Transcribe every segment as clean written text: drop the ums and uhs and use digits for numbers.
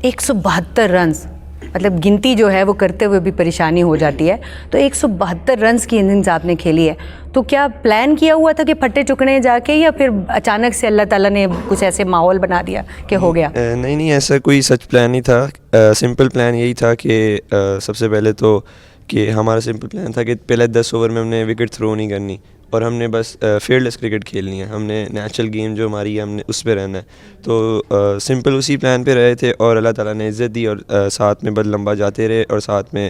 172 runs, مطلب گنتی جو ہے وہ کرتے ہوئے بھی پریشانی ہو جاتی ہے. تو 172 رنز کی اننگز آپ نے کھیلی ہے, تو کیا پلان کیا ہوا تھا کہ پھٹے چکنے جا کے, یا پھر اچانک سے اللہ تعالیٰ نے کچھ ایسے ماحول بنا دیا کہ ہو گیا؟ نہیں, ایسا کوئی سچ پلان نہیں تھا. سمپل پلان یہی تھا کہ سب سے پہلے تو کہ ہمارا سمپل پلان تھا کہ پہلے 10 اوور میں ہم نے وکٹ تھرو نہیں کرنی, اور ہم نے بس فیئر لیس کرکٹ کھیلنی ہے. ہم نے نیچرل گیم جو ہماری ہے ہم نے اس پہ رہنا ہے. تو سمپل اسی پلان پہ رہے تھے, اور اللہ تعالیٰ نے عزت دی, اور ساتھ میں بس لمبا جاتے رہے, اور ساتھ میں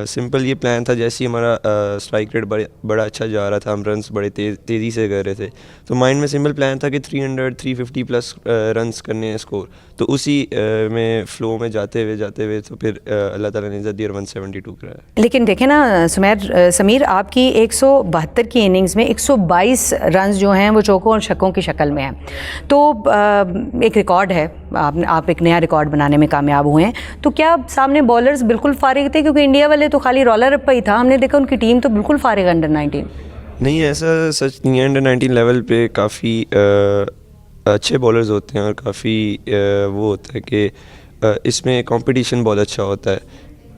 سمپل یہ پلان تھا. جیسے ہی ہمارا اسٹرائک ریٹ بڑا اچھا جا رہا تھا, ہم رنس بڑے تیزی سے کر رہے تھے, تو مائنڈ میں سمپل پلان تھا کہ 350 پلس رنس کرنے ہیں اسکور. تو اسی میں فلو میں جاتے ہوئے تو پھر اللہ تعالیٰ نے عزت دی اور 172 کرایا. لیکن دیکھیں نا سمیر, آپ کی 172 کی اننگز میں 122 رنز جو ہیں وہ چوکوں اور چھکوں کی شکل میں ہیں. تو ایک ریکارڈ ہے, آپ ایک نیا ریکارڈ بنانے میں کامیاب ہوئے ہیں. تو کیا سامنے بالرز بالکل فارغ تھے, کیونکہ انڈیا والے تو خالی رولر اپ ہی تھا, ہم نے دیکھا ان کی ٹیم تو بالکل فارغ انڈر 19. نہیں, ایسا سچ نہیں ہے. انڈر 19 لیول پہ کافی اچھے بالرز ہوتے ہیں, اور کافی وہ ہوتا ہے کہ اس میں کمپٹیشن بہت اچھا ہوتا ہے.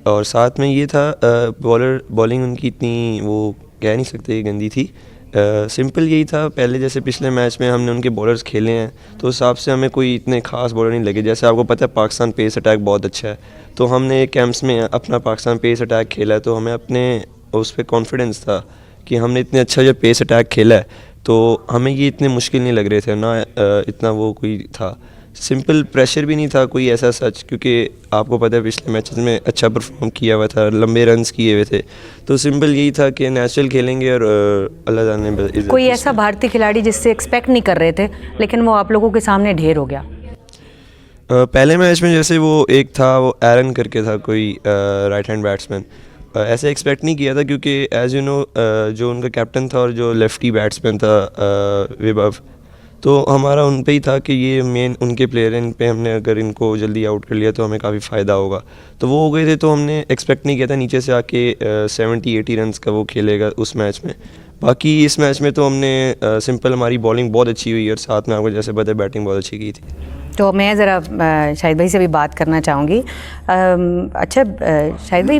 اور ساتھ میں یہ تھا بالنگ ان کی اتنی وہ کہہ نہیں سکتے گندی تھی. سمپل یہی تھا, پہلے جیسے پچھلے میچ میں ہم نے ان کے بالرز کھیلے ہیں تو اس حساب سے ہمیں کوئی اتنے خاص بالر نہیں لگے. جیسے آپ کو پتہ ہے پاکستان پیس اٹیک بہت اچھا ہے, تو ہم نے کیمپس میں اپنا پاکستان پیس اٹیک کھیلا ہے, تو ہمیں اپنے اس پہ کانفیڈنس تھا کہ ہم نے اتنے اچھا جو پیس اٹیک کھیلا ہے, تو ہمیں یہ اتنے مشکل نہیں لگ رہے تھے, نہ اتنا وہ کوئی تھا. سمپل پریشر بھی نہیں تھا کوئی ایسا سچ, کیونکہ آپ کو پتہ ہے پچھلے میچز میں اچھا پرفارم کیا ہوا تھا, لمبے رنز کیے ہوئے تھے. تو سمپل یہی تھا کہ نیچرل کھیلیں گے, اور اللہ تعالیٰ نے کوئی ایسا بھارتی کھلاڑی جس سے ایکسپیکٹ نہیں کر رہے تھے لیکن وہ آپ لوگوں کے سامنے ڈھیر ہو گیا؟ پہلے میچ میں جیسے وہ ایک تھا, وہ ایرن کر کے تھا کوئی رائٹ ہینڈ بیٹسمین, ایسے ایکسپیکٹ نہیں کیا تھا, کیونکہ ایز یو نو جو ان کا کیپٹن تھا اور جو لیفٹی بیٹسمین تھا وبھو, تو ہمارا ان پہ ہی تھا کہ یہ مین ان کے پلیئر ہیں, ان پہ ہم نے اگر ان کو جلدی آؤٹ کر لیا تو ہمیں کافی فائدہ ہوگا. تو وہ ہو گئے تھے, تو ہم نے ایکسپیکٹ نہیں کیا تھا نیچے سے آ کے 70-80 رنس کا وہ کھیلے گا اس میچ میں. باقی اس میچ میں تو ہم نے سمپل ہماری بالنگ بہت اچھی ہوئی, اور ساتھ میں آپ کو جیسے پتہ ہے بیٹنگ بہت اچھی کی تھی. تو میں ذرا شاہد بھائی سے بھی بات کرنا چاہوں گی. اچھا شاہد بھائی,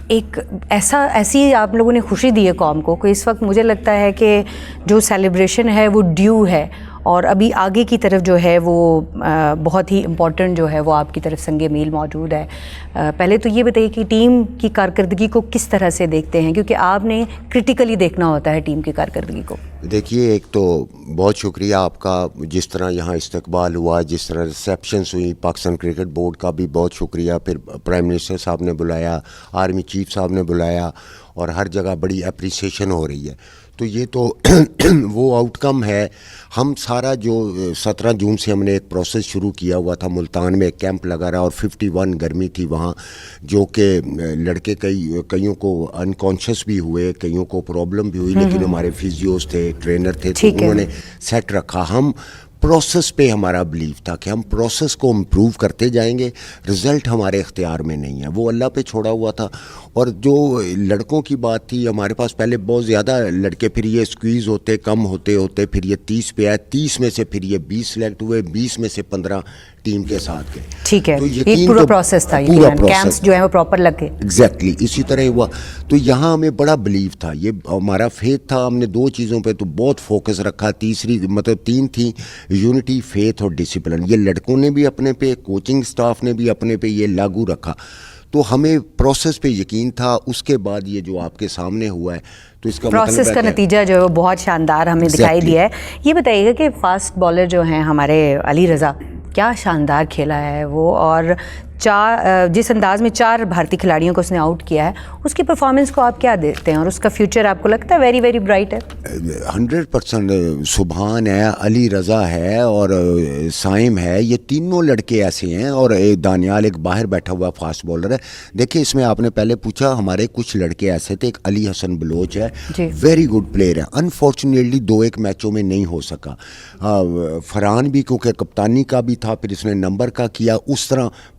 ایک ایسی آپ لوگوں نے خوشی دی ہے قوم کو کہ اس وقت مجھے لگتا ہے کہ جو سیلیبریشن ہے وہ ڈیو ہے, اور ابھی آگے کی طرف جو ہے وہ بہت ہی امپورٹنٹ جو ہے وہ آپ کی طرف سنگ میل موجود ہے. پہلے تو یہ بتائیے کہ ٹیم کی کارکردگی کو کس طرح سے دیکھتے ہیں, کیونکہ آپ نے کرٹیکلی دیکھنا ہوتا ہے ٹیم کی کارکردگی کو. دیکھیے, ایک تو بہت شکریہ آپ کا, جس طرح یہاں استقبال ہوا, جس طرح ریسیپشنس ہوئی, پاکستان کرکٹ بورڈ کا بھی بہت شکریہ. پھر پرائم منسٹر صاحب نے بلایا, آرمی چیف صاحب نے بلایا, اور ہر جگہ بڑی اپریسیشن ہو رہی ہے. تو یہ تو وہ آؤٹ کم ہے. ہم سارا جو 17 جون سے ہم نے ایک پروسیس شروع کیا ہوا تھا, ملتان میں ایک کیمپ لگا رہا, اور 51 گرمی تھی وہاں, جو کہ لڑکے کئیوں کو انکانشیس بھی ہوئے, کئیوں کو پرابلم بھی ہوئی, لیکن ہمارے فزیوز تھے, ٹرینر تھے, تو انہوں نے سیٹ رکھا. ہم پروسیس پہ ہمارا بلیف تھا کہ ہم پروسیس کو امپروو کرتے جائیں گے, رزلٹ ہمارے اختیار میں نہیں ہے, وہ اللہ پہ چھوڑا ہوا تھا. اور جو لڑکوں کی بات تھی, ہمارے پاس پہلے بہت زیادہ لڑکے, پھر یہ اسکویز ہوتے, کم ہوتے پھر یہ 30 پہ آئے, 30 میں سے پھر یہ 20 سلیکٹ ہوئے, 20 میں سے 15 ٹیم کے ساتھ گئے. ٹھیک ہے, ایک پورا پروسیس تھا, کیمپس جو ہے وہ پراپر لگے. ایگزیکٹلی اسی طرح ہوا. تو یہاں ہمیں بڑا بلیف تھا, یہ ہمارا فیتھ تھا. ہم نے 2 چیزوں پہ تو بہت فوکس رکھا, تیسری مطلب 3 تھیں, یونٹی, فیتھ اور ڈسپلن. یہ لڑکوں نے بھی اپنے پہ, کوچنگ سٹاف نے بھی اپنے پہ یہ لاگو رکھا. تو ہمیں پروسیس پہ یقین تھا. اس کے بعد یہ جو آپ کے سامنے ہوا ہے, تو اس کا پروسیس کا نتیجہ جو ہے وہ بہت شاندار ہمیں دکھائی دیا ہے. یہ بتائیے گا کہ فاسٹ بالر جو ہیں ہمارے علی رضا, کیا شاندار کھیلا ہے وہ, اور جس انداز میں 4 بھارتی کھلاڑیوں کو اس نے آؤٹ کیا ہے, اس کی پرفارمنس کو آپ کیا دیکھتے ہیں, اور اس کا فیوچر آپ کو لگتا ہے ویری ویری برائٹ ہے؟ 100% سبحان ہے, علی رضا ہے, اور سائم ہے, یہ تینوں لڑکے ایسے ہیں. اور دانیال ایک باہر بیٹھا ہوا فاسٹ بالر ہے. دیکھیں, اس میں آپ نے پہلے پوچھا, ہمارے کچھ لڑکے ایسے تھے, ایک علی حسن بلوچ ہے, ویری گڈ پلیئر ہے. انفارچونیٹلی 2-1 میچوں میں نہیں ہو سکا. فرحان بھی کیونکہ کپتانی کا بھی تھا, پھر اس نے نمبر کا کیا, اس طرح